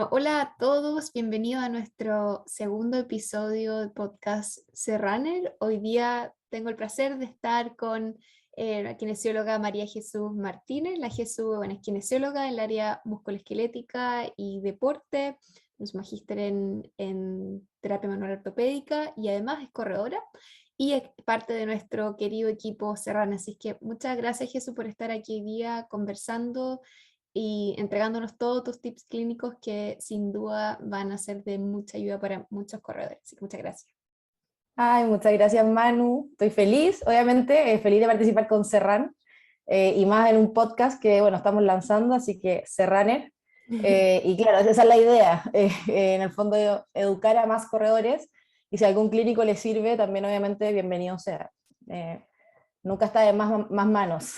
Bueno, hola a todos, bienvenidos a nuestro segundo episodio del podcast C-Runner. Hoy día tengo el placer de estar con la kinesióloga María Jesús Martínez. La Jesús, bueno, es kinesióloga en el área musculoesquelética y deporte, es magíster en terapia manual ortopédica y además es corredora y es parte de nuestro querido equipo C-Runner. Así que muchas gracias, Jesús, por estar aquí hoy día conversando y entregándonos todos tus tips clínicos que sin duda van a ser de mucha ayuda para muchos corredores. Así que muchas gracias. Ay, muchas gracias, Manu. Estoy feliz, obviamente, feliz de participar con Serran, y más en un podcast que, bueno, estamos lanzando, así que Serraner. Y claro, esa es la idea, en el fondo educar a más corredores, y si a algún clínico le sirve, también obviamente bienvenido sea. Nunca está de más manos.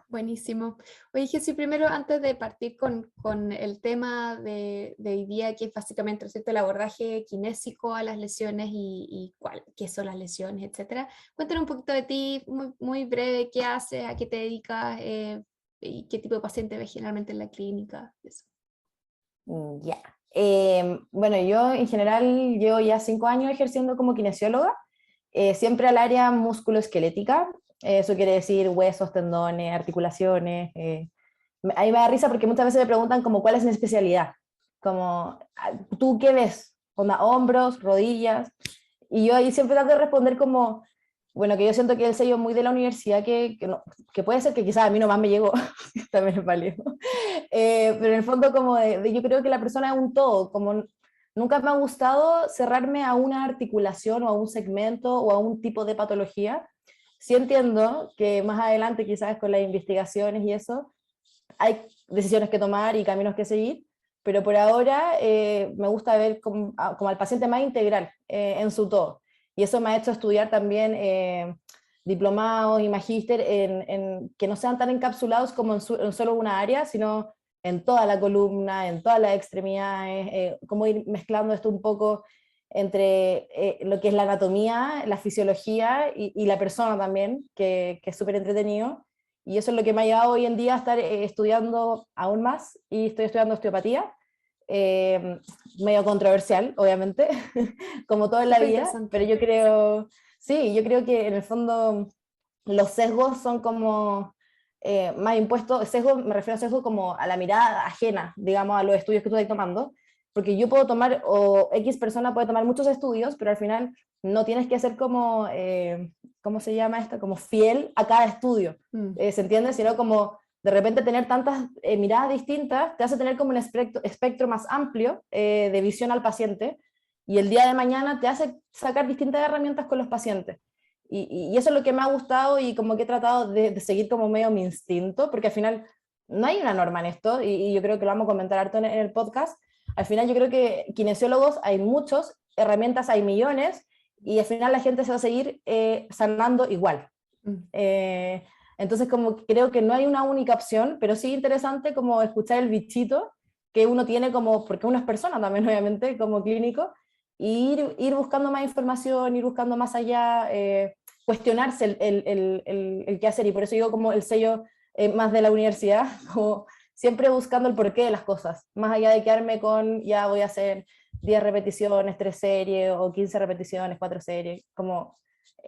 Buenísimo. Oye, Jesús, primero, antes de partir con el tema de hoy día, que es básicamente, ¿cierto?, el abordaje kinésico a las lesiones y qué son las lesiones, etcétera. Cuéntanos un poquito de ti, muy breve, qué haces, a qué te dedicas y qué tipo de paciente ves generalmente en la clínica. Eso. Ya. Bueno, yo en general llevo ya 5 años ejerciendo como kinesióloga, siempre al área musculoesquelética. Eso quiere decir huesos, tendones, articulaciones. Ahí me da risa porque muchas veces me preguntan como cuál es mi especialidad, como ¿tú qué ves? Onda, hombros, rodillas, y yo ahí siempre trato de responder como, bueno, que yo siento que el sello muy de la universidad, que puede ser que quizás a mí nomás me llegó, también es válido, pero en el fondo como yo creo que la persona es un todo, como nunca me ha gustado cerrarme a una articulación o a un segmento o a un tipo de patología. Sí entiendo que más adelante quizás con las investigaciones y eso, hay decisiones que tomar y caminos que seguir, pero por ahora me gusta ver como al paciente más integral en su todo. Y eso me ha hecho estudiar también diplomados y magíster que no sean tan encapsulados como en solo una área, sino en toda la columna, en todas las extremidades, cómo ir mezclando esto un poco entre lo que es la anatomía, la fisiología y la persona también, que es súper entretenido. Y eso es lo que me ha llevado hoy en día a estar estudiando aún más, y estoy estudiando osteopatía, eh, medio controversial, obviamente, como todo en la Súper vida, pero interesante. yo creo, sí, yo creo que en el fondo los sesgos son como más impuestos. Sesgo, me refiero a sesgo como a la mirada ajena, digamos, a los estudios que tú estás tomando, porque yo puedo tomar, o X persona puede tomar muchos estudios, pero al final no tienes que ser como, ¿cómo se llama esto? Como fiel a cada estudio, Mm. ¿se entiende? Sino como de repente tener tantas miradas distintas te hace tener como un espectro más amplio de visión al paciente, y el día de mañana te hace sacar distintas herramientas con los pacientes. Y eso es lo que me ha gustado, y como que he tratado de seguir como medio mi instinto, porque al final no hay una norma en esto, y yo creo que lo vamos a comentar harto en el podcast. Al final yo creo que kinesiólogos hay muchos, herramientas hay millones, y al final la gente se va a seguir sanando igual. Mm. Eh, entonces como creo que no hay una única opción, pero sí interesante como escuchar el bichito que uno tiene, como, porque uno es persona también obviamente como clínico, y ir buscando más información, ir buscando más allá, cuestionarse el qué hacer. Y por eso digo como el sello más de la universidad, como siempre buscando el porqué de las cosas, más allá de quedarme con ya voy a hacer 10 repeticiones, 3 series, o 15 repeticiones, 4 series, como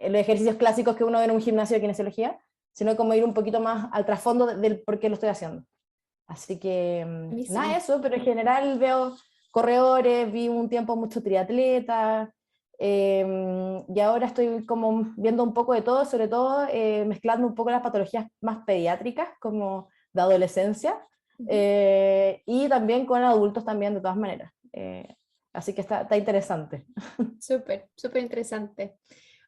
los ejercicios clásicos que uno ve en un gimnasio de kinesiología, sino como ir un poquito más al trasfondo del por qué lo estoy haciendo. Así que nada, Buenísimo. eso, pero en general veo corredores, vi un tiempo mucho triatleta, y ahora estoy como viendo un poco de todo, sobre todo mezclando un poco las patologías más pediátricas, como de adolescencia, Ujú. y también con adultos también, de todas maneras. Así que está interesante. Súper, súper interesante.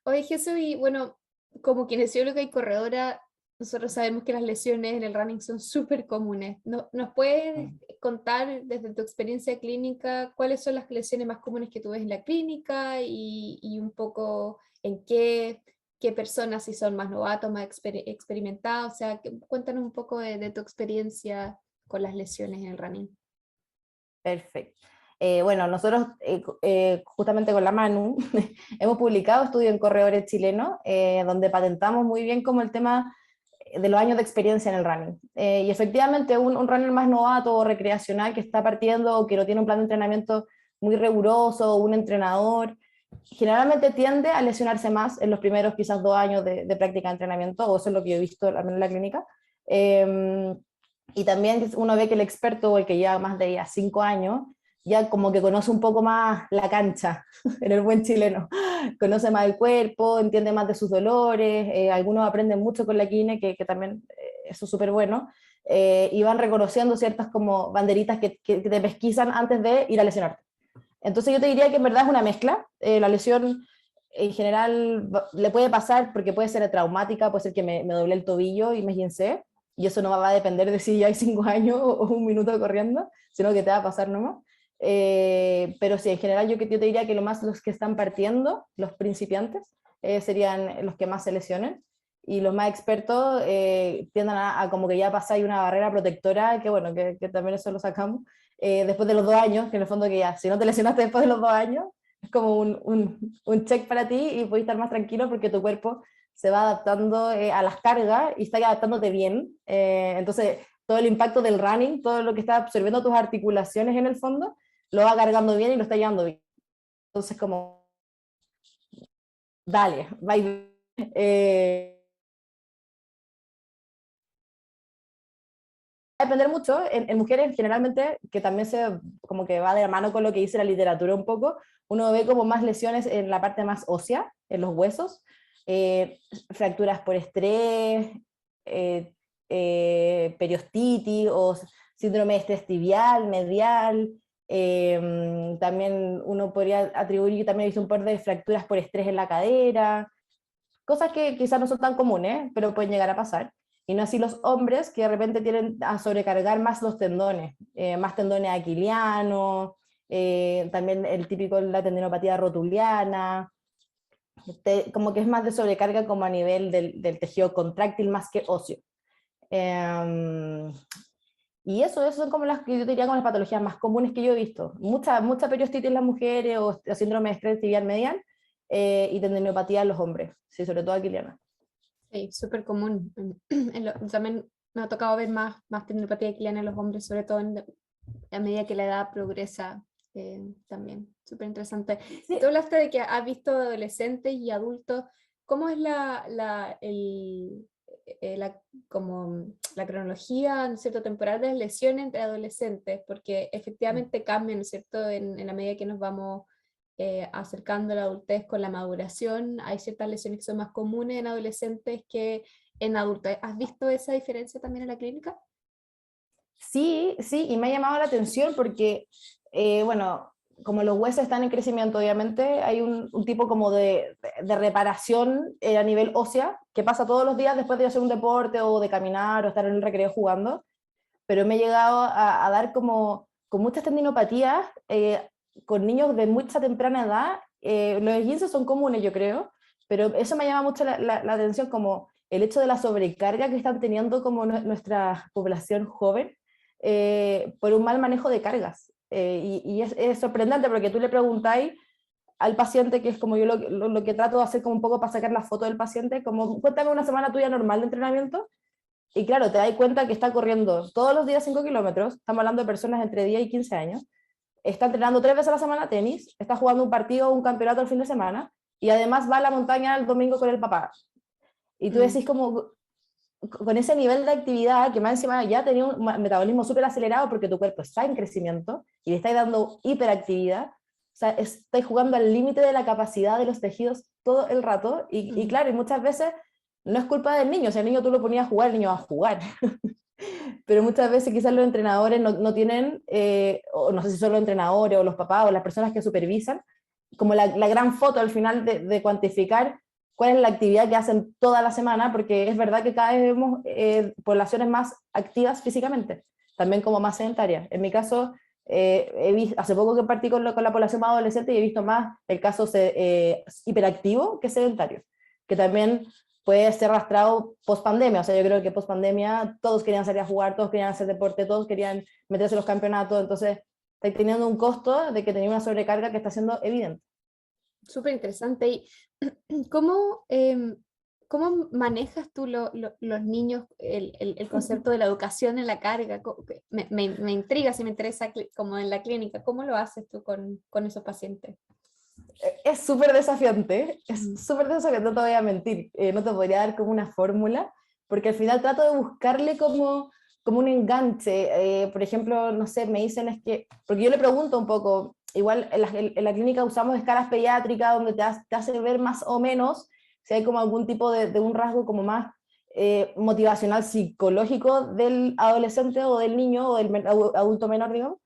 Oye, Jesús, y bueno, como kinesióloga y corredora, nosotros sabemos que las lesiones en el running son súper comunes. ¿Nos puedes contar desde tu experiencia clínica cuáles son las lesiones más comunes que tú ves en la clínica y un poco en qué personas, si son más novatos, más experimentados? O sea, cuéntanos un poco de tu experiencia con las lesiones en el running. Perfecto. Bueno, nosotros justamente con la Manu hemos publicado estudios en corredores chilenos, donde patentamos muy bien como el tema de los años de experiencia en el running. Y efectivamente un runner más novato o recreacional que está partiendo o que no tiene un plan de entrenamiento muy riguroso, o un entrenador, generalmente tiende a lesionarse más en los primeros quizás 2 años de práctica de entrenamiento, o eso es lo que yo he visto al menos en la clínica. Y también uno ve que el experto, o el que lleva más de ya 5 años, ya como que conoce un poco más la cancha, en el buen chileno, conoce más el cuerpo, entiende más de sus dolores, algunos aprenden mucho con la kine, que también eso es súper bueno, y van reconociendo ciertas como banderitas que te pesquisan antes de ir a lesionarte. Entonces yo te diría que en verdad es una mezcla, la lesión en general le puede pasar porque puede ser traumática, puede ser que me doblé el tobillo y me gincé, y eso no va a depender de si ya hay 5 años o un minuto corriendo, sino que te va a pasar nomás. Pero sí, en general yo te diría que lo más los que están partiendo, los principiantes, serían los que más se lesionen, y los más expertos tienden a como que ya pasáis una barrera protectora, que bueno, que también eso lo sacamos, después de los 2 años, que en el fondo que ya, si no te lesionaste después de los 2 años, es como un check para ti y puedes estar más tranquilo porque tu cuerpo se va adaptando a las cargas y está adaptándote bien. Entonces, todo el impacto del running, todo lo que está absorbiendo tus articulaciones en el fondo, lo va cargando bien y lo está llevando bien. Entonces, como, dale, va a depender mucho, en mujeres generalmente, que también se como que va de la mano con lo que dice la literatura un poco, uno ve como más lesiones en la parte más ósea, en los huesos, fracturas por estrés, eh, periostitis o síndrome de estrés tibial, medial, también uno podría atribuir, yo también he visto un par de fracturas por estrés en la cadera, cosas que quizás no son tan comunes, pero pueden llegar a pasar. Y no así los hombres que de repente tienen a sobrecargar más los tendones, más tendones aquilianos, también el típico la tendinopatía rotuliana, como que es más de sobrecarga como a nivel del tejido contráctil más que óseo. Y eso son como las que yo diría como las patologías más comunes que yo he visto. Mucha periostitis en las mujeres o síndrome de estrés tibial medial, y tendinopatía en los hombres, sí, sobre todo aquiliana. Sí, súper común. También me ha tocado ver más tendinopatía aquiliana en los hombres, sobre todo a medida que la edad progresa. También, súper interesante. Sí. Tú hablaste de que has visto adolescentes y adultos. ¿Cómo es como la cronología, ¿no es cierto?, temporal de las lesiones entre adolescentes? Porque efectivamente cambian, ¿no es cierto?, en la medida que nos vamos acercando a la adultez con la maduración. Hay ciertas lesiones que son más comunes en adolescentes que en adultos. ¿Has visto esa diferencia también en la clínica? Sí, sí, y me ha llamado la atención porque, bueno, como los huesos están en crecimiento, obviamente, hay un tipo como de reparación a nivel ósea que pasa todos los días después de hacer un deporte o de caminar o estar en el recreo jugando, pero me he llegado a dar como con muchas tendinopatías con niños de mucha temprana edad. Los esguinces son comunes, yo creo, pero eso me llama mucho la atención, como el hecho de la sobrecarga que están teniendo como nuestra población joven por un mal manejo de cargas. Y es sorprendente porque tú le preguntáis al paciente, que es como yo lo que trato de hacer como un poco para sacar la foto del paciente, como cuéntame una semana tuya normal de entrenamiento, y claro, te das cuenta que está corriendo todos los días 5 kilómetros, estamos hablando de personas entre 10 y 15 años, está entrenando 3 veces a la semana tenis, está jugando un partido o un campeonato el fin de semana, y además va a la montaña el domingo con el papá. Y tú decís como, con ese nivel de actividad, que más encima ya tenía un metabolismo súper acelerado porque tu cuerpo está en crecimiento y le estáis dando hiperactividad, o sea, estáis jugando al límite de la capacidad de los tejidos todo el rato, y claro, y muchas veces no es culpa del niño, o sea, el niño tú lo ponías a jugar, el niño va a jugar. Pero muchas veces quizás los entrenadores no tienen, o no sé si son los entrenadores o los papás o las personas que supervisan, como la gran foto al final de cuantificar cuál es la actividad que hacen toda la semana, porque es verdad que cada vez vemos poblaciones más activas físicamente, también como más sedentarias. En mi caso, hace poco que partí con la población más adolescente y he visto más el caso hiperactivo que sedentario, que también puede ser arrastrado post pandemia. O sea, yo creo que post pandemia todos querían salir a jugar, todos querían hacer deporte, todos querían meterse en los campeonatos, entonces está teniendo un costo de que tenía una sobrecarga que está siendo evidente. Súper interesante. ¿Y cómo ¿Cómo manejas tú los niños el concepto de la educación en la carga? Me intriga, si me interesa como en la clínica, ¿cómo lo haces tú con esos pacientes? Es súper desafiante, no te voy a mentir, no te podría dar como una fórmula, porque al final trato de buscarle como un enganche. Por ejemplo, no sé, me dicen es que, porque yo le pregunto un poco, igual en la clínica usamos escalas pediátricas donde te hace ver más o menos si hay como algún tipo de un rasgo como más motivacional psicológico del adolescente o del niño o del adulto menor, digamos,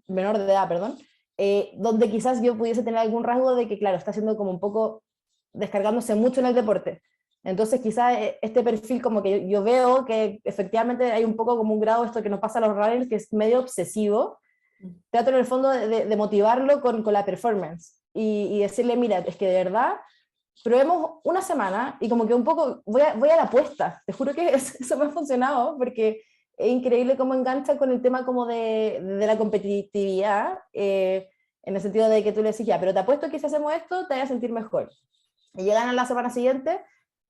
menor de edad, perdón, donde quizás yo pudiese tener algún rasgo de que, claro, está haciendo como un poco, descargándose mucho en el deporte. Entonces quizás este perfil como que yo veo que efectivamente hay un poco como un grado, esto que nos pasa a los runners, que es medio obsesivo. Trato en el fondo de motivarlo con la performance y decirle, mira, es que de verdad probemos una semana y como que un poco voy a la apuesta. Te juro que eso me ha funcionado porque es increíble cómo engancha con el tema como de la competitividad, en el sentido de que tú le decís, ya, pero te apuesto que si hacemos esto te vas a sentir mejor. Y llegan a la semana siguiente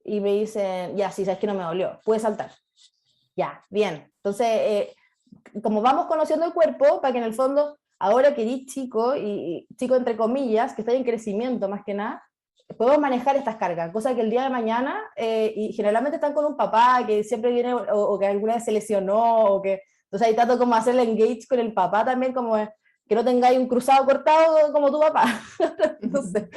y me dicen, ya, sí, sabes que no me dolió, puedes saltar. Ya, bien. Entonces, como vamos conociendo el cuerpo, para que en el fondo, ahora que eres chico, y chico entre comillas, que está en crecimiento más que nada, podemos manejar estas cargas, cosa que el día de mañana, y generalmente están con un papá que siempre viene, o que alguna vez se lesionó, o que, entonces ahí trato como hacer el engage con el papá también, como que no tengáis un cruzado cortado como tu papá. Entonces,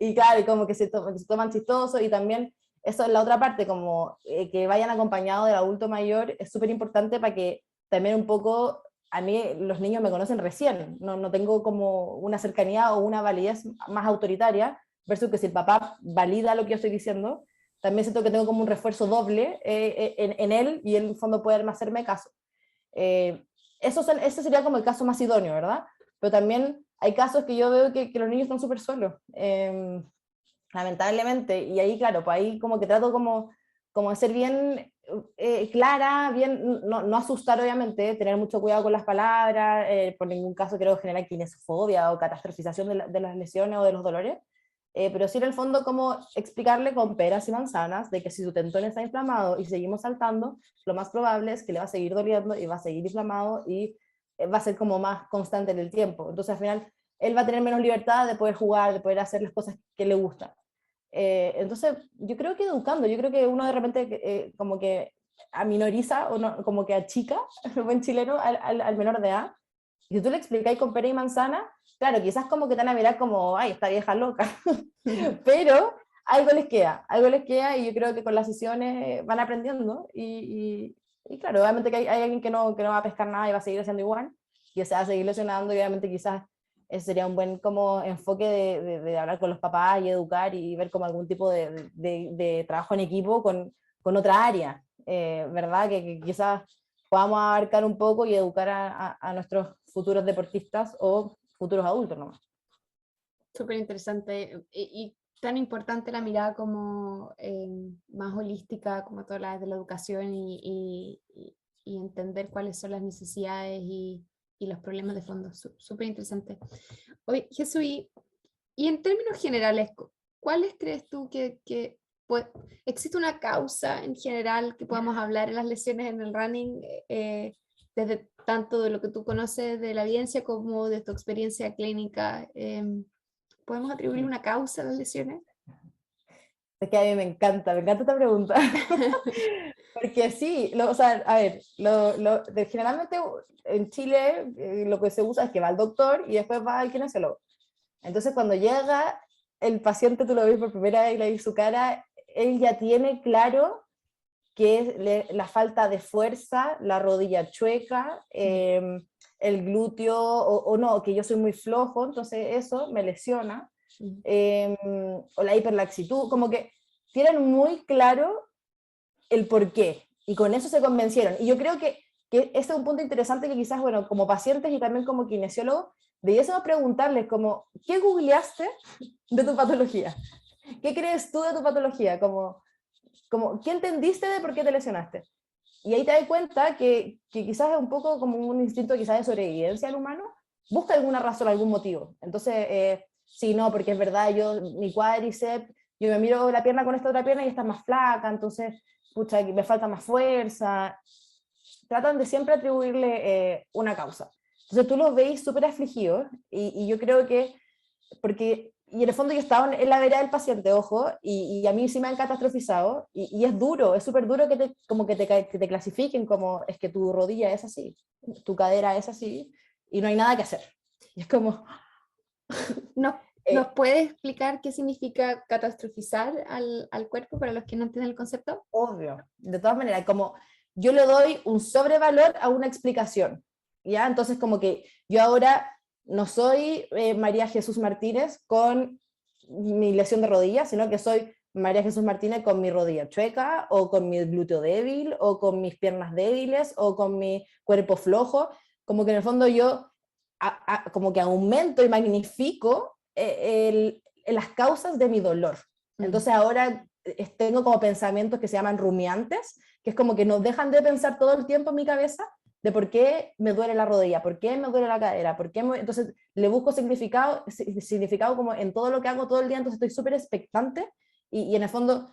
y claro, y como que que se toman chistoso, y también eso es la otra parte, como que vayan acompañados del adulto mayor, es súper importante para que también un poco, a mí los niños me conocen recién, no tengo como una cercanía o una validez más autoritaria, versus que si el papá valida lo que yo estoy diciendo, también siento que tengo como un refuerzo doble en él, y él en el fondo puede hacerme caso. Eh, ese sería como el caso más idóneo, ¿verdad? Pero también hay casos que yo veo que los niños están súper solos, lamentablemente, y ahí, claro, pues ahí como que trato como de ser bien clara, bien, no asustar obviamente, tener mucho cuidado con las palabras, por ningún caso quiero generar kinesofobia o catastrofización de las lesiones o de los dolores, pero sí en el fondo como explicarle con peras y manzanas de que si su tendón está inflamado y seguimos saltando, lo más probable es que le va a seguir doliendo y va a seguir inflamado y va a ser como más constante en el tiempo. Entonces al final él va a tener menos libertad de poder jugar, de poder hacer las cosas que le gustan. Entonces yo creo que educando, yo creo que uno de repente como que aminoriza o no, como que achica, el buen chileno, al menor de edad. Y si tú le explicáis con pera y manzana, claro, quizás como que te van a mirar como, ay, esta vieja loca, pero algo les queda, y yo creo que con las sesiones van aprendiendo, y claro, obviamente que hay alguien que no va a pescar nada y va a seguir haciendo igual, y se va a seguir lesionando, y obviamente quizás ese sería un buen como enfoque de hablar con los papás y educar y ver como algún tipo de trabajo en equipo con otra área, ¿verdad? Que quizás podamos abarcar un poco y educar a nuestros futuros deportistas o futuros adultos nomás. Súper interesante y tan importante la mirada como más holística, como todas las de la educación y entender cuáles son las necesidades y los problemas de fondo. Súper interesante. Oye, Jesús, y en términos generales, ¿cuáles crees tú que existe una causa en general que podamos hablar en las lesiones en el running, desde tanto de lo que tú conoces de la evidencia como de tu experiencia clínica? ¿Podemos atribuir una causa a las lesiones? Es que a mí me encanta esta pregunta. Porque sí, o sea, a ver, generalmente en Chile lo que se usa es que va al doctor y después va al kinesiólogo. Entonces cuando llega el paciente, tú lo ves por primera vez y le ves su cara, él ya tiene claro que es la falta de fuerza, la rodilla chueca, el glúteo, o no, que yo soy muy flojo, entonces eso me lesiona, o la hiperlaxitud, como que tienen muy claro el por qué, y con eso se convencieron. Y yo creo que este es un punto interesante que quizás, bueno, como pacientes y también como kinesiólogos, debiésemos preguntarles como, ¿qué googleaste de tu patología? ¿Qué crees tú de tu patología? ¿Qué entendiste de por qué te lesionaste? Y ahí te das cuenta que quizás es un poco como un instinto quizás de sobrevivencia al humano, busca alguna razón, algún motivo. Entonces, sí, no, porque es verdad, mi cuádriceps yo me miro la pierna con esta otra pierna y está más flaca, entonces, pucha, me falta más fuerza. Tratan de siempre atribuirle una causa. Entonces tú los veis súper afligidos y yo creo que, porque, y en el fondo yo estaba en la vereda del paciente, ojo, y a mí sí me han catastrofizado, y es duro, es súper duro que te, como que te clasifiquen como es que tu rodilla es así, tu cadera es así, y no hay nada que hacer. Y es como... ¿Nos, ¿Nos puede explicar qué significa catastrofizar al cuerpo para los que no entienden el concepto? Obvio, de todas maneras, como yo le doy un sobrevalor a una explicación, ¿ya? Entonces como que yo ahora no soy María Jesús Martínez con mi lesión de rodilla, sino que soy María Jesús Martínez con mi rodilla chueca, o con mi glúteo débil, o con mis piernas débiles, o con mi cuerpo flojo, como que en el fondo yo como que aumento y magnifico las causas de mi dolor. Entonces ahora tengo como pensamientos que se llaman rumiantes, que es como que no dejan de pensar todo el tiempo en mi cabeza de por qué me duele la rodilla, por qué me duele la cadera, por qué entonces le busco significado como en todo lo que hago todo el día, entonces estoy súper expectante y en el fondo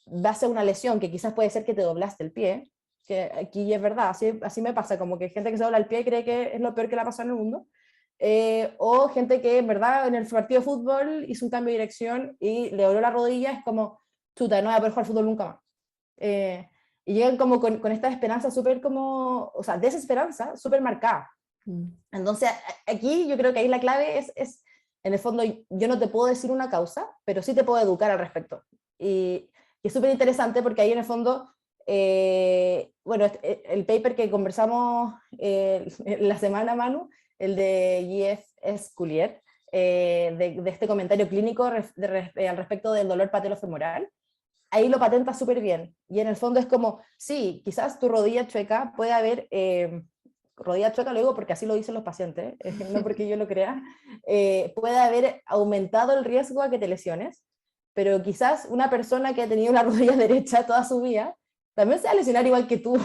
va a ser una lesión que quizás puede ser que te doblaste el pie, que aquí es verdad, así me pasa, como que hay gente que se dobla el pie y cree que es lo peor que le ha pasado en el mundo, o gente que en verdad en el partido de fútbol hizo un cambio de dirección y le dobló la rodilla, es como, chuta, no voy a poder jugar fútbol nunca más. Y llegan como con esta esperanza súper como, o sea, desesperanza súper marcada. Entonces, aquí yo creo que ahí la clave es, en el fondo, yo no te puedo decir una causa, pero sí te puedo educar al respecto. Y es súper interesante porque ahí en el fondo, bueno, el paper que conversamos la semana, Manu, el de J.F. Collier, de este comentario clínico al respecto del dolor patelofemoral, ahí lo patenta súper bien. Y en el fondo es como, sí, quizás tu rodilla chueca puede haber, rodilla chueca lo digo porque así lo dicen los pacientes, no porque yo lo crea, puede haber aumentado el riesgo a que te lesiones, pero quizás una persona que ha tenido una rodilla derecha toda su vida, también se va a lesionar igual que tú,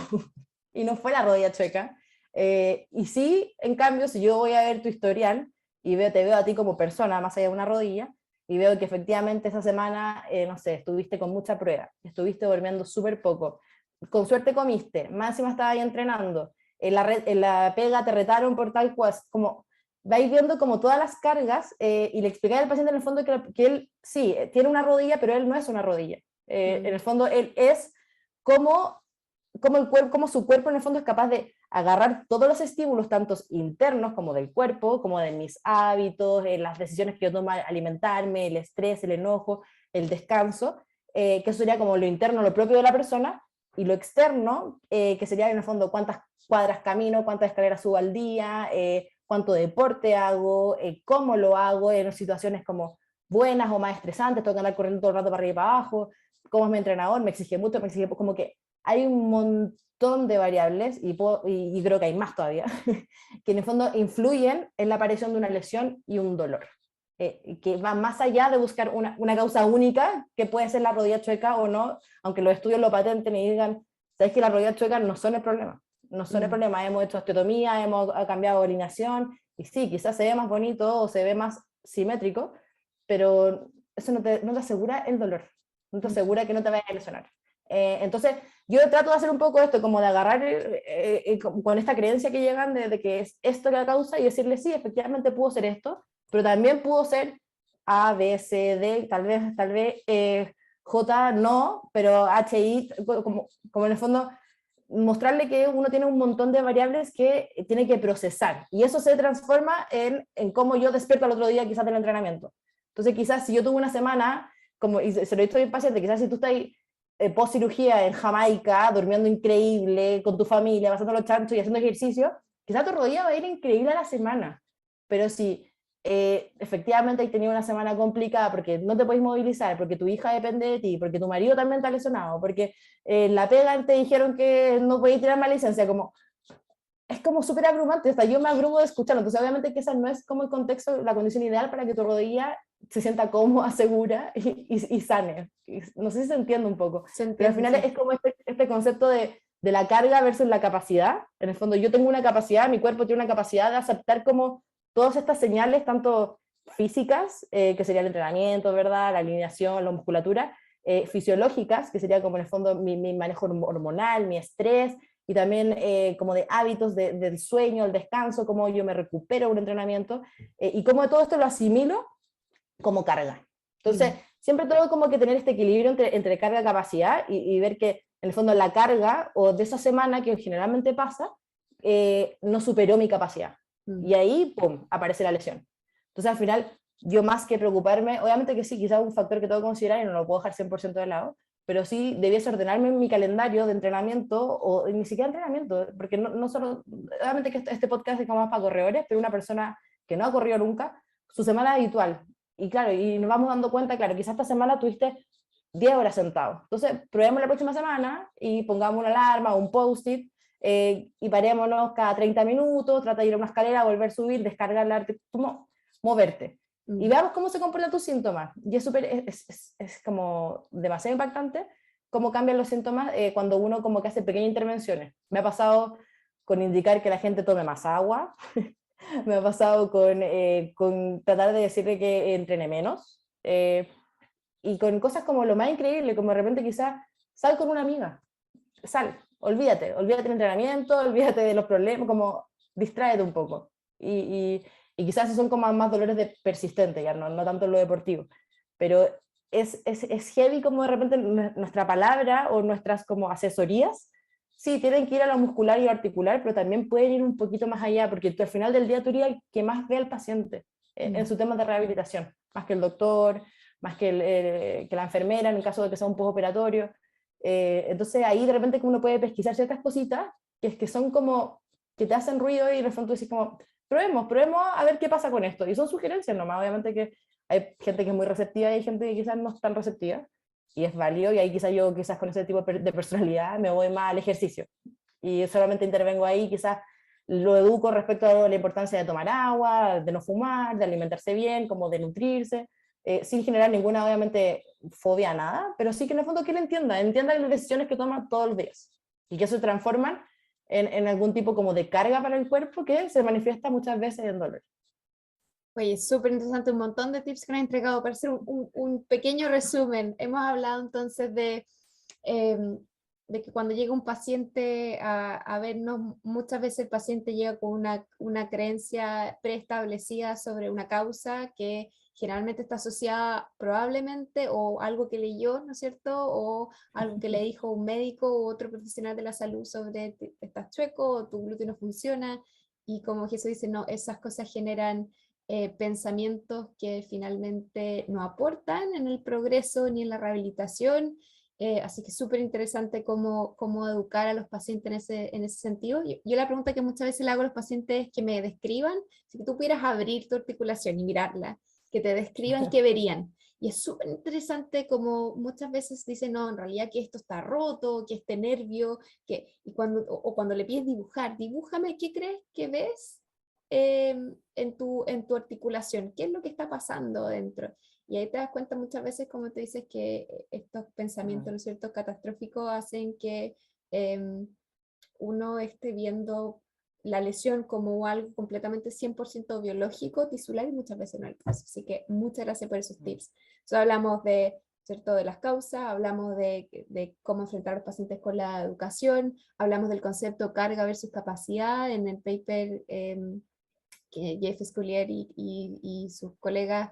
y no fue la rodilla chueca. Y sí, en cambio, si yo voy a ver tu historial y te veo a ti como persona, más allá de una rodilla, y veo que efectivamente esa semana, no sé, estuviste con mucha prueba, estuviste durmiendo súper poco, con suerte comiste, más encima estaba ahí entrenando, en la pega te retaron por tal cual, como vais viendo como todas las cargas y le explicáis al paciente en el fondo que él sí, tiene una rodilla, pero él no es una rodilla. En el fondo él es como como su cuerpo en el fondo es capaz de agarrar todos los estímulos, tanto internos como del cuerpo, como de mis hábitos, las decisiones que yo tomo al alimentarme, el estrés, el enojo, el descanso, que eso sería como lo interno, lo propio de la persona, y lo externo, que sería en el fondo cuántas cuadras camino, cuántas escaleras subo al día, cuánto deporte hago, cómo lo hago en situaciones como buenas o más estresantes, tengo que andar corriendo todo el rato para arriba y para abajo, cómo es mi entrenador, me exige mucho, me exige como que hay un montón de variables, y creo que hay más todavía, que en el fondo influyen en la aparición de una lesión y un dolor, que va más allá de buscar una causa única, que puede ser la rodilla chueca o no, aunque los estudios lo patenten y digan, sabes que las rodillas chuecas no son el problema, no son el problema, hemos hecho osteotomía, hemos cambiado alineación, y sí, quizás se ve más bonito o se ve más simétrico, pero eso no te asegura el dolor, no te asegura que no te vaya a lesionar. Entonces, yo trato de hacer un poco esto, como de agarrar con esta creencia que llegan de que es esto la causa y decirle, sí, efectivamente pudo ser esto, pero también pudo ser A, B, C, D, tal vez J no, pero H, I, como en el fondo mostrarle que uno tiene un montón de variables que tiene que procesar, y eso se transforma en cómo yo despierto al otro día quizás del entrenamiento. Entonces quizás si yo tuve una semana, como, y se lo he dicho a mi paciente, quizás si tú estás post cirugía en Jamaica, durmiendo increíble, con tu familia, pasando los chanchos y haciendo ejercicio, quizás tu rodilla va a ir increíble a la semana, pero si efectivamente has tenido una semana complicada porque no te puedes movilizar, porque tu hija depende de ti, porque tu marido también está lesionado, porque la pega te dijeron que no podías tirar más licencia, como es como súper abrumante, hasta yo me abrumo de escucharlo, entonces obviamente que esa no es como el contexto, la condición ideal para que tu rodilla se sienta cómoda, segura y sane. No sé si se entiende un poco, pero al final es como este concepto de la carga versus la capacidad. En el fondo yo tengo una capacidad, mi cuerpo tiene una capacidad de aceptar como todas estas señales, tanto físicas, que sería el entrenamiento, ¿verdad? La alineación, la musculatura, fisiológicas, que sería como en el fondo mi manejo hormonal, mi estrés, y también como de hábitos del sueño, el descanso, cómo yo me recupero un entrenamiento, y cómo todo esto lo asimilo como carga. Entonces, siempre tengo como que tener este equilibrio entre carga y capacidad y ver que en el fondo la carga o de esa semana que generalmente pasa, no superó mi capacidad. Y ahí, ¡pum!, aparece la lesión. Entonces, al final, yo más que preocuparme, obviamente que sí, quizás un factor que tengo que considerar y no lo puedo dejar 100% de lado, pero sí debiese ordenarme en mi calendario de entrenamiento, o ni siquiera entrenamiento, porque no solo, obviamente que este podcast es como más para corredores, pero una persona que no ha corrido nunca, su semana habitual. Y claro, y nos vamos dando cuenta, claro, quizás esta semana tuviste 10 horas sentado. Entonces, probemos la próxima semana y pongamos una alarma o un post-it, y parémonos cada 30 minutos, trata de ir a una escalera, volver a subir, descargar la arte, como moverte. Y veamos cómo se comportan tus síntomas. Y es como demasiado impactante cómo cambian los síntomas cuando uno como que hace pequeñas intervenciones. Me ha pasado con indicar que la gente tome más agua, me ha pasado con tratar de decirle que entrene menos, y con cosas como lo más increíble, como de repente quizás sal con una amiga, sal, olvídate del entrenamiento, olvídate de los problemas, como distráete un poco. Y quizás esos son como más dolores de persistente, ya no tanto en lo deportivo, pero es heavy como de repente nuestra palabra o nuestras como asesorías, sí, tienen que ir a lo muscular y lo articular, pero también pueden ir un poquito más allá, porque tú, al final del día tú eres el que más ve al paciente en su tema de rehabilitación, más que el doctor, más que la enfermera en el caso de que sea un postoperatorio. Entonces ahí de repente uno puede pesquisar ciertas cositas que son como, que te hacen ruido y de repente tú dices como, probemos a ver qué pasa con esto. Y son sugerencias nomás, obviamente que hay gente que es muy receptiva y hay gente que quizás no es tan receptiva, y es válido, y ahí quizás con ese tipo de personalidad me voy más al ejercicio. Y solamente intervengo ahí, quizás lo educo respecto a la importancia de tomar agua, de no fumar, de alimentarse bien, como de nutrirse, sin generar ninguna, obviamente, fobia a nada, pero sí que en el fondo que él entienda las decisiones que toma todos los días, y que eso se transforman en algún tipo como de carga para el cuerpo que se manifiesta muchas veces en dolor. Oye, súper interesante, un montón de tips que nos han entregado. Para hacer un pequeño resumen, hemos hablado entonces de que cuando llega un paciente a vernos, muchas veces el paciente llega con una creencia preestablecida sobre una causa que generalmente está asociada probablemente o algo que leyó, ¿no es cierto? O algo que le dijo un médico u otro profesional de la salud sobre estás chueco o tu glúteo no funciona. Y como Jesús dice, no, esas cosas generan pensamientos que finalmente no aportan en el progreso ni en la rehabilitación. Así que es súper interesante cómo educar a los pacientes en ese sentido. Yo la pregunta que muchas veces le hago a los pacientes es que me describan, si tú pudieras abrir tu articulación y mirarla, que te describan qué verían. Y es súper interesante como muchas veces dicen, no, en realidad que esto está roto, que este nervio, o cuando le pides dibujar, dibújame qué crees que ves en tu articulación, qué es lo que está pasando dentro. Y ahí te das cuenta muchas veces, como te dices, que estos pensamientos, ¿no es cierto?, catastróficos hacen que uno esté viendo la lesión como algo completamente 100% biológico, tisular, y muchas veces no es el caso. Así que muchas gracias por esos tips. So, hablamos de, ¿cierto?, de las causas, hablamos de cómo enfrentar a los pacientes con la educación, hablamos del concepto carga versus capacidad en el paper que Jeff Scollier y sus colegas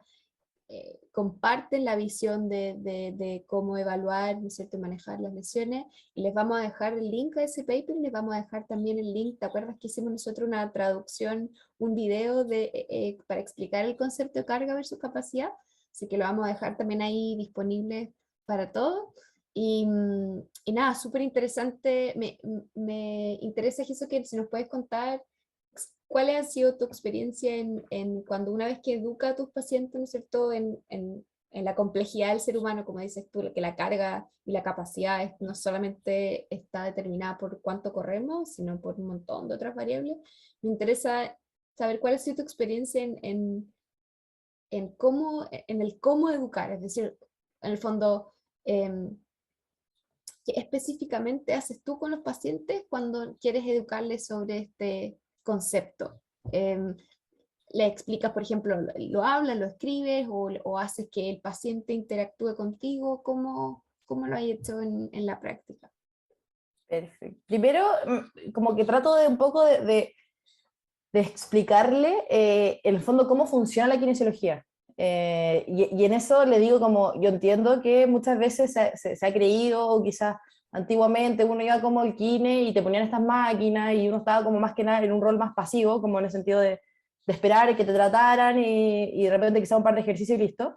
comparten la visión de cómo evaluar, ¿no es cierto?, manejar las lesiones, y les vamos a dejar el link a ese paper, y les vamos a dejar también el link. ¿Te acuerdas que hicimos nosotros una traducción, un video para explicar el concepto de carga versus capacidad? Así que lo vamos a dejar también ahí disponible para todos. Y nada, súper interesante. Me interesa, Jesús, que si nos puedes contar ¿cuál ha sido tu experiencia en cuando una vez que educa a tus pacientes, ¿no es cierto?, en la complejidad del ser humano, como dices tú, que la carga y la capacidad no solamente está determinada por cuánto corremos, sino por un montón de otras variables? Me interesa saber cuál ha sido tu experiencia en el cómo educar, es decir, en el fondo, ¿qué específicamente haces tú con los pacientes cuando quieres educarles sobre este concepto? le explicas, por ejemplo, lo hablas, lo escribes o haces que el paciente interactúe contigo? ¿Cómo lo has hecho en la práctica? Perfecto. Primero, como que trato de un poco de explicarle, en el fondo, cómo funciona la kinesiología. Y en eso le digo como, yo entiendo que muchas veces se ha creído, o quizás antiguamente uno iba como al kine y te ponían estas máquinas y uno estaba como más que nada en un rol más pasivo, como en el sentido de esperar que te trataran y de repente quizás un par de ejercicios y listo.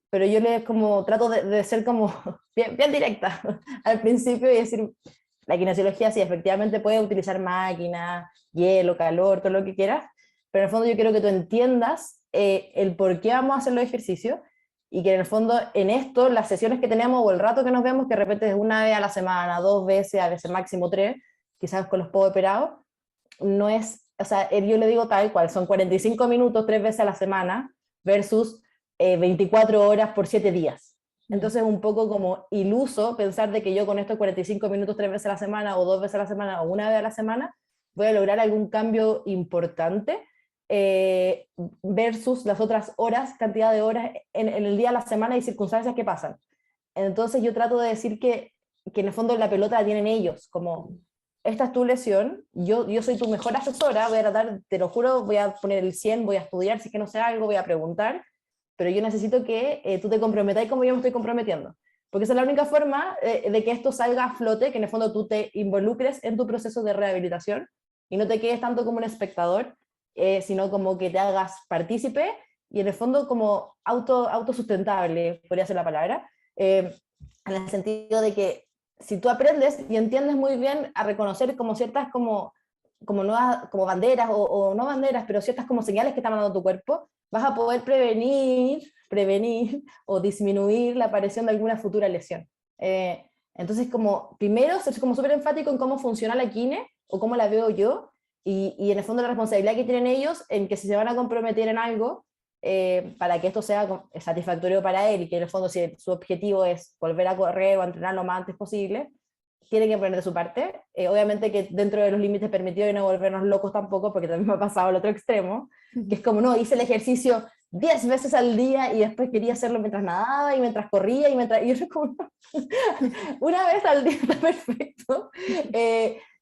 Pero yo les como trato de ser como bien directa al principio y decir, la kinesiología sí, efectivamente puede utilizar máquinas, hielo, calor, todo lo que quieras, pero en el fondo yo quiero que tú entiendas el por qué vamos a hacer los ejercicios y que en el fondo en esto, las sesiones que tenemos o el rato que nos vemos, que de repente es una vez a la semana, dos veces, a veces máximo tres, quizás con los operados, no es, o sea, yo le digo tal cual, son 45 minutos tres veces a la semana versus 24 horas por 7 días. Entonces es un poco como iluso pensar de que yo con estos 45 minutos tres veces a la semana o dos veces a la semana o una vez a la semana voy a lograr algún cambio importante versus las otras horas, cantidad de horas en el día, la semana y circunstancias que pasan. Entonces yo trato de decir que en el fondo la pelota la tienen ellos, como esta es tu lesión, yo soy tu mejor asesora, voy a tratar, te lo juro, voy a poner el 100, voy a estudiar, si es que no sé algo, voy a preguntar, pero yo necesito que tú te comprometáis como yo me estoy comprometiendo, porque esa es la única forma de que esto salga a flote, que en el fondo tú te involucres en tu proceso de rehabilitación y no te quedes tanto como un espectador, sino como que te hagas partícipe y en el fondo como autosustentable, podría ser la palabra, en el sentido de que si tú aprendes y entiendes muy bien a reconocer como ciertas como nuevas, como banderas o no banderas, pero ciertas como señales que está mandando tu cuerpo, vas a poder prevenir o disminuir la aparición de alguna futura lesión. Entonces, como primero, ser como súper enfático en cómo funciona la kine o cómo la veo yo, y en el fondo la responsabilidad que tienen ellos en que si se van a comprometer en algo, para que esto sea satisfactorio para él y que en el fondo si su objetivo es volver a correr o a entrenar lo más antes posible, tiene que poner de su parte. Obviamente que dentro de los límites permitidos y no volvernos locos tampoco, porque también me ha pasado al otro extremo, que es como, no, hice el ejercicio 10 veces al día y después quería hacerlo mientras nadaba y mientras corría y yo como, una vez al día está perfecto.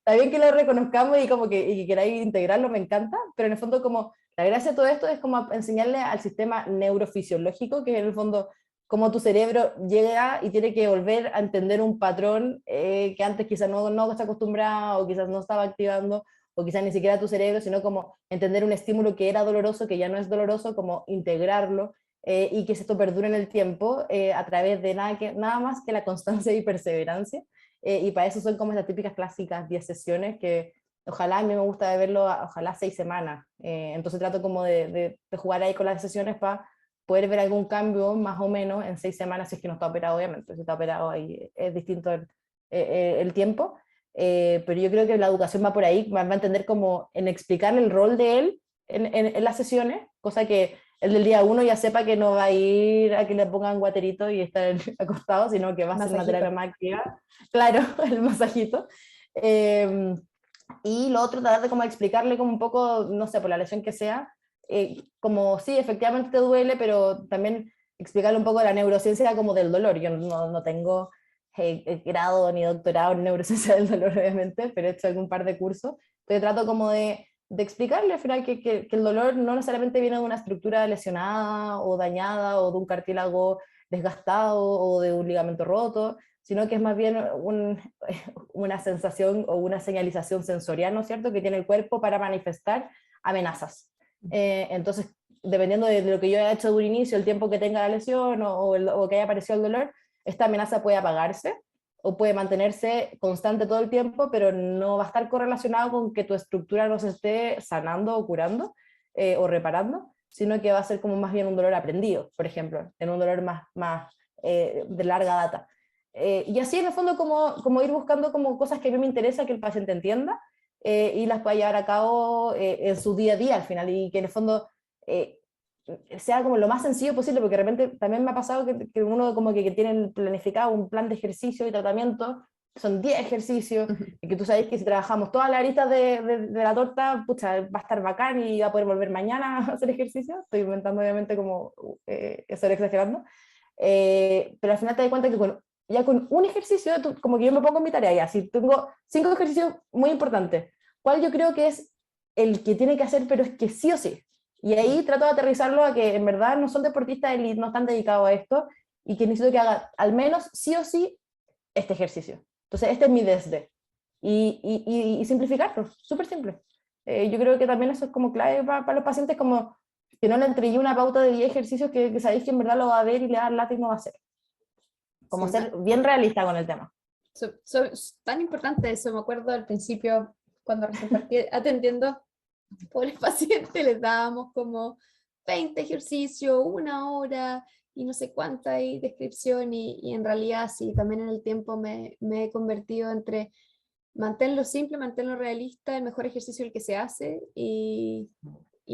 Está bien que lo reconozcamos y como que queráis integrarlo, me encanta, pero en el fondo como la gracia de todo esto es como enseñarle al sistema neurofisiológico, que en el fondo como tu cerebro llega y tiene que volver a entender un patrón que antes quizás no está acostumbrado o quizás no estaba activando o quizás ni siquiera tu cerebro, sino como entender un estímulo que era doloroso, que ya no es doloroso, como integrarlo y que esto perdure en el tiempo a través de nada más que la constancia y perseverancia. Y para eso son como estas típicas clásicas 10 sesiones que ojalá a mí me gusta verlo, ojalá 6 semanas. Entonces trato como de jugar ahí con las sesiones para poder ver algún cambio más o menos en 6 semanas, si es que no está operado, obviamente, si está operado ahí es distinto el tiempo. Pero yo creo que la educación va por ahí, va a entender como en explicarle el rol de él en las sesiones, cosa que el del día uno ya sepa que no va a ir a que le pongan guaterito y estar acostado, sino que va a ser una terapia más activa. Claro, el masajito. Eh, y lo otro, tratar de como explicarle como un poco, no sé, por la lesión que sea, como sí, efectivamente te duele, pero también explicarle un poco de la neurociencia como del dolor. Yo no tengo grado ni doctorado en neurociencia del dolor, obviamente, pero he hecho algún par de cursos. Entonces trato como de explicarle al final que el dolor no necesariamente viene de una estructura lesionada o dañada o de un cartílago desgastado o de un ligamento roto, sino que es más bien una sensación o una señalización sensorial, ¿no es cierto?, que tiene el cuerpo para manifestar amenazas. Entonces, dependiendo de lo que yo haya hecho de un inicio, el tiempo que tenga la lesión o que haya aparecido el dolor, esta amenaza puede apagarse o puede mantenerse constante todo el tiempo, pero no va a estar correlacionado con que tu estructura no se esté sanando o curando o reparando, sino que va a ser como más bien un dolor aprendido, por ejemplo, en un dolor más de larga data. Y así en el fondo como ir buscando como cosas que a mí me interesa que el paciente entienda y las pueda llevar a cabo en su día a día al final, y que en el fondo sea como lo más sencillo posible, porque de repente también me ha pasado que uno como que tiene planificado un plan de ejercicio y tratamiento son 10 ejercicios, y que tú sabes que si trabajamos todas las aristas de la torta, pucha, va a estar bacán y va a poder volver mañana a hacer ejercicio. Estoy inventando obviamente como estoy exagerando, pero al final te das cuenta que ya con un ejercicio, como que yo me pongo en mi tarea ya, si tengo 5 ejercicios muy importantes, ¿cuál yo creo que es el que tiene que hacer, pero es que sí o sí? Y ahí trato de aterrizarlo a que en verdad no son deportistas y no están dedicados a esto, y que necesito que haga al menos sí o sí este ejercicio. Entonces, este es mi desde. Y simplificarlo, súper simple. Yo creo que también eso es como clave para los pacientes, como que no le entregué una pauta de 10 ejercicios que sabéis que en verdad lo va a ver y le da lata y no va a hacer. Como Sí, ser bien realista con el tema. es tan importante eso. Me acuerdo al principio, cuando recién partí atendiendo, pobres pacientes, les dábamos como 20 ejercicios, 1 hora y no sé cuánta y descripción, y en realidad sí, también en el tiempo me he convertido entre mantenerlo simple, mantenerlo realista, el mejor ejercicio el que se hace, y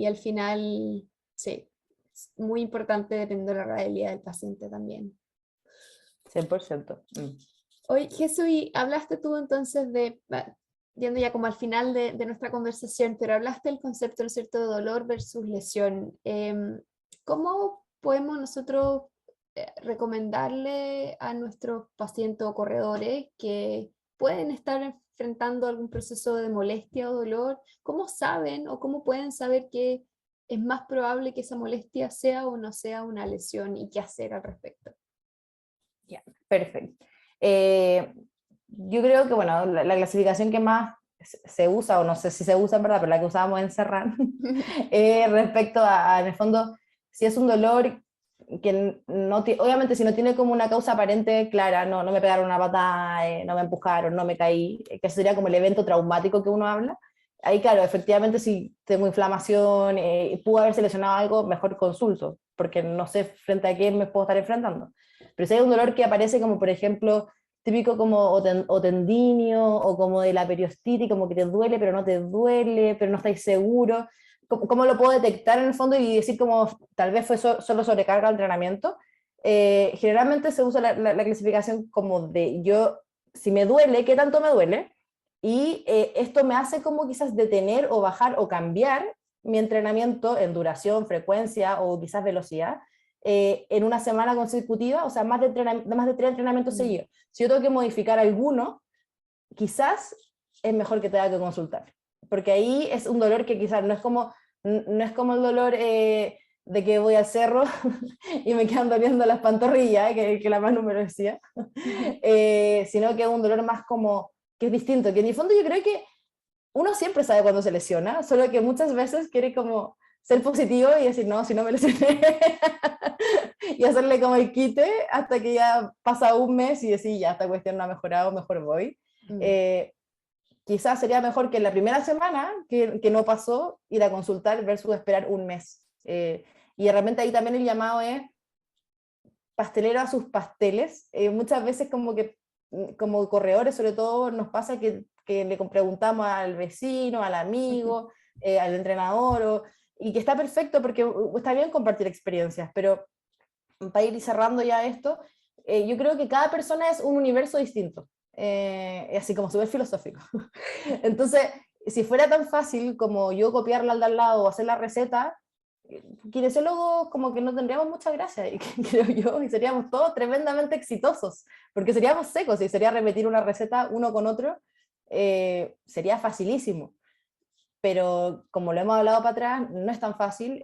al final, sí, es muy importante dependiendo de la realidad del paciente también. 100%. Oye, Jesús, y hablaste tú entonces yendo ya como al final de nuestra conversación, pero hablaste del concepto, ¿no es cierto?, de dolor versus lesión. ¿Cómo podemos nosotros recomendarle a nuestros pacientes o corredores que pueden estar enfrentando algún proceso de molestia o dolor? ¿Cómo saben o cómo pueden saber que es más probable que esa molestia sea o no sea una lesión, y qué hacer al respecto? Ya, perfecto. Yo creo que, bueno, la clasificación que más se usa, o no sé si se usa en verdad, pero la que usábamos en Serran, respecto en el fondo, si es un dolor que no obviamente si no tiene como una causa aparente clara, no me pegaron una patada, no me empujaron, no me caí, que sería como el evento traumático que uno habla, ahí claro, efectivamente si tengo inflamación, pudo haberse lesionado algo, mejor consulto, porque no sé frente a qué me puedo estar enfrentando. Pero si hay un dolor que aparece como, por ejemplo, típico como o tendinio, o como de la periostitis, como que te duele, pero no te duele, pero no estáis seguro. ¿Cómo lo puedo detectar en el fondo y decir como tal vez fue solo sobrecarga de entrenamiento? Generalmente se usa la clasificación como de yo, si me duele, ¿qué tanto me duele? Y esto me hace como quizás detener o bajar o cambiar mi entrenamiento en duración, frecuencia o quizás velocidad, en una semana consecutiva, o sea, más de 3 entrenamientos seguidos. Si yo tengo que modificar alguno, quizás es mejor que tenga que consultar, porque ahí es un dolor que quizás no es como el dolor de que voy al cerro y me quedan doliendo las pantorrillas, que la mano me lo decía, sino que es un dolor más como, que es distinto, que en el fondo yo creo que uno siempre sabe cuando se lesiona, solo que muchas veces quiere como ser positivo y decir, no, si no me lesioné, y hacerle como el quite hasta que ya pasa un mes y decir, ya esta cuestión no ha mejorado, mejor voy. Quizás sería mejor que en la primera semana, que no pasó, ir a consultar versus esperar un mes. Y de repente ahí también el llamado es pastelero a sus pasteles. Muchas veces como que como corredores sobre todo nos pasa que le preguntamos al vecino, al amigo, al entrenador, y que está perfecto porque está bien compartir experiencias, pero para ir cerrando ya esto, yo creo que cada persona es un universo distinto, así como súper filosófico. Entonces, si fuera tan fácil como yo copiarla al de al lado o hacer la receta, kinesiólogos como que no tendríamos mucha gracia, creo yo, y seríamos todos tremendamente exitosos, porque seríamos secos, y sería repetir una receta uno con otro, sería facilísimo. Pero como lo hemos hablado para atrás, no es tan fácil,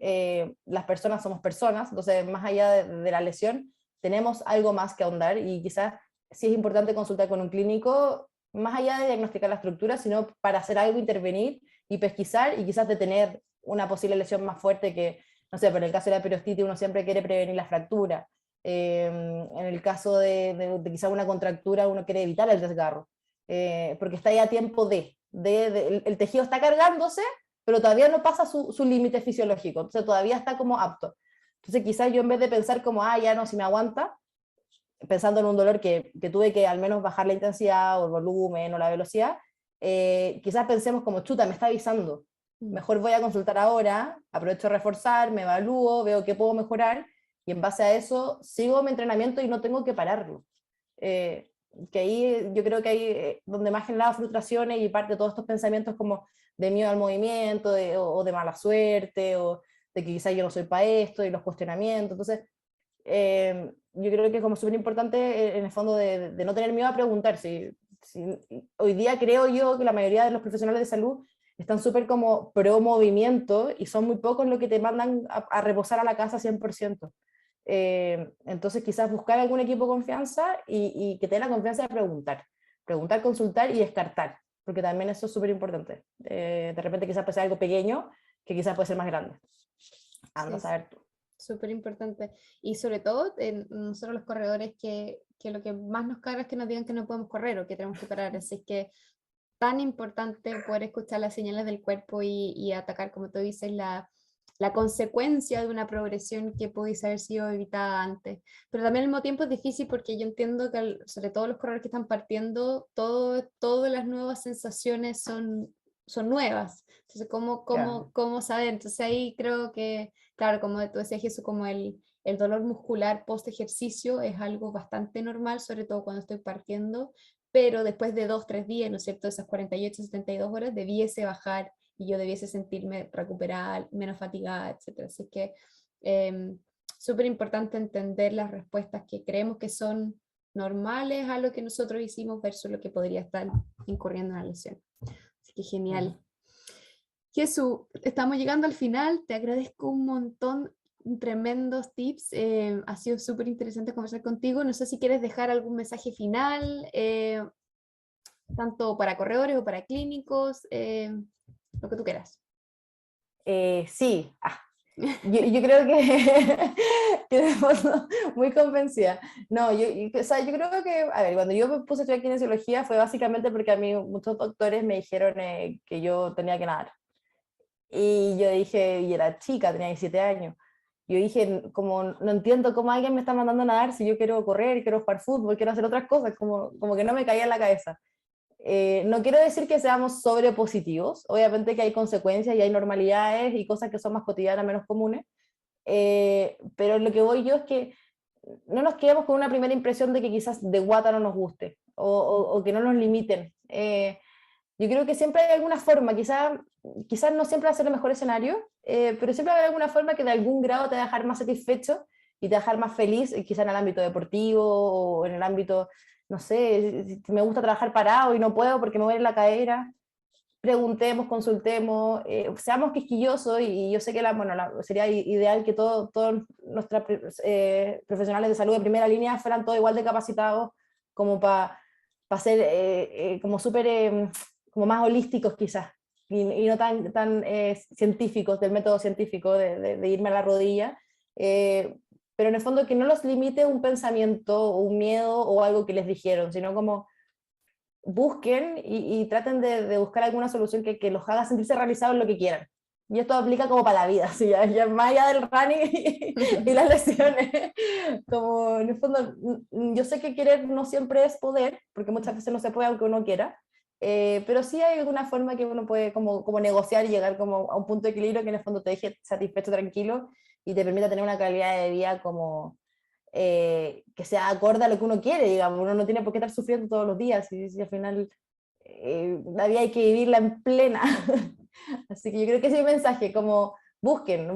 las personas somos personas, entonces más allá de la lesión, tenemos algo más que ahondar, y quizás sí es importante consultar con un clínico, más allá de diagnosticar la estructura, sino para hacer algo, intervenir y pesquisar, y quizás detener una posible lesión más fuerte que, no sé, pero en el caso de la periostitis uno siempre quiere prevenir la fractura, en el caso de quizás una contractura uno quiere evitar el desgarro, porque está ya a tiempo el tejido está cargándose, pero todavía no pasa su límite fisiológico, entonces todavía está como apto. Entonces quizás yo en vez de pensar como, ya no, si me aguanta, pensando en un dolor que tuve que al menos bajar la intensidad o el volumen o la velocidad, quizás pensemos como, chuta, me está avisando, mejor voy a consultar ahora, aprovecho de reforzar, me evalúo, veo qué puedo mejorar, y en base a eso sigo mi entrenamiento y no tengo que pararlo. que ahí yo creo que ahí donde más generaba frustraciones y parte de todos estos pensamientos como de miedo al movimiento, o de mala suerte, o de que quizás yo no soy para esto, y los cuestionamientos. Entonces, yo creo que es como súper importante en el fondo de no tener miedo a preguntar. Si hoy día creo yo que la mayoría de los profesionales de salud están súper como pro movimiento y son muy pocos los que te mandan a reposar a la casa 100%. Entonces quizás buscar algún equipo de confianza y que te dé la confianza de preguntar, consultar y descartar, porque también eso es súper importante. De repente quizás puede ser algo pequeño que quizás puede ser más grande. Anda a Sí, saber tú. súper importante. Y sobre todo, nosotros los corredores, que lo que más nos carga es que nos digan que no podemos correr o que tenemos que parar. Así es que tan importante poder escuchar las señales del cuerpo y atacar, como tú dices, la consecuencia de una progresión que pudiese haber sido evitada antes. Pero también al mismo tiempo es difícil porque yo entiendo que sobre todo los corredores que están partiendo, todas las nuevas sensaciones son nuevas. Entonces, Ya. ¿cómo saber? Entonces ahí creo que, claro, como tú decías, Jesús, como el dolor muscular post ejercicio es algo bastante normal, sobre todo cuando estoy partiendo, pero después de 2, 3 días, ¿no es cierto?, esas 48, 72 horas, debiese bajar y yo debiese sentirme recuperada, menos fatigada, etcétera. Así que súper importante entender las respuestas que creemos que son normales a lo que nosotros hicimos versus lo que podría estar incurriendo en una lesión. Así que genial. Jesús, estamos llegando al final, te agradezco un montón, tremendos tips, ha sido súper interesante conversar contigo, no sé si quieres dejar algún mensaje final, tanto para corredores o para clínicos, lo que tú quieras. Sí, yo creo que, que de fondo muy convencida. No, o sea, yo creo que, a ver, cuando yo me puse a estudiar kinesiología fue básicamente porque a mí muchos doctores me dijeron que yo tenía que nadar. Y yo dije, y era chica, tenía 17 años. Yo dije, como no entiendo cómo alguien me está mandando a nadar si yo quiero correr, quiero jugar fútbol, quiero hacer otras cosas, como que no me caía en la cabeza. No quiero decir que seamos sobrepositivos, obviamente que hay consecuencias y hay normalidades y cosas que son más cotidianas, menos comunes, pero lo que voy yo es que no nos quedemos con una primera impresión de que quizás de guata no nos guste o que no nos limiten. Yo creo que siempre hay alguna forma, quizás no siempre va a ser el mejor escenario, pero siempre va a haber alguna forma que de algún grado te va a dejar más satisfecho y te va a dejar más feliz, quizás en el ámbito deportivo o en el ámbito, no sé, si me gusta trabajar parado y no puedo porque me duele la cadera. Preguntemos, consultemos, seamos quisquillosos y yo sé que sería ideal que todos nuestros profesionales de salud de primera línea fueran todos igual de capacitados como para ser como súper como más holísticos quizás y no tan científicos del método científico de irme a la rodilla, pero en el fondo que no los limite un pensamiento o un miedo o algo que les dijeron, sino como busquen y traten de buscar alguna solución que los haga sentirse realizados en lo que quieran. Y esto aplica como para la vida, ¿sí? Ya más allá del running y las lesiones. Como en el fondo, yo sé que querer no siempre es poder, porque muchas veces no se puede aunque uno quiera, pero sí hay alguna forma que uno puede como negociar y llegar como a un punto de equilibrio que en el fondo te deje satisfecho, tranquilo y te permita tener una calidad de vida como que sea acorde a lo que uno quiere, digamos, uno no tiene por qué estar sufriendo todos los días, y al final la vida hay que vivirla en plena. Así que yo creo que ese es mi mensaje, como busquen,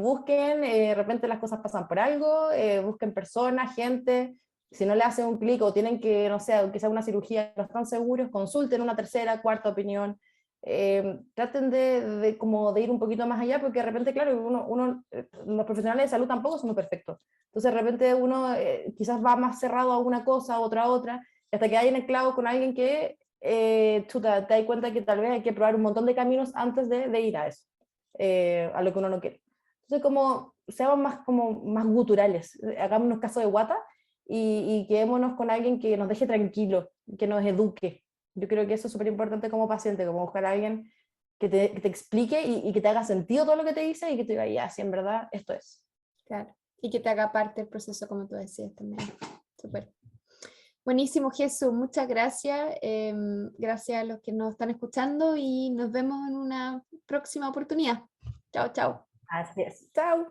de repente las cosas pasan por algo, busquen personas, gente, si no le hacen un clic o tienen que, no sé, que sea una cirugía, no están seguros, consulten una tercera, cuarta opinión, traten como de ir un poquito más allá, porque de repente, claro, los profesionales de salud tampoco somos perfectos. Entonces de repente uno quizás va más cerrado a una cosa, a otra, hasta que hay en el clavo con alguien que chuta, te das cuenta que tal vez hay que probar un montón de caminos antes de ir a eso, a lo que uno no quiere. Entonces como seamos como más guturales, hagámonos caso de guata y quedémonos con alguien que nos deje tranquilo, que nos eduque. Yo creo que eso es súper importante como paciente, como buscar a alguien que te explique y que te haga sentido todo lo que te dice y que te diga, ya, sí, en verdad, esto es. Claro, y que te haga parte del proceso, como tú decías también. Súper. Buenísimo, Jesús, muchas gracias. Gracias a los que nos están escuchando y nos vemos en una próxima oportunidad. Chao, chao. Así es. Chao.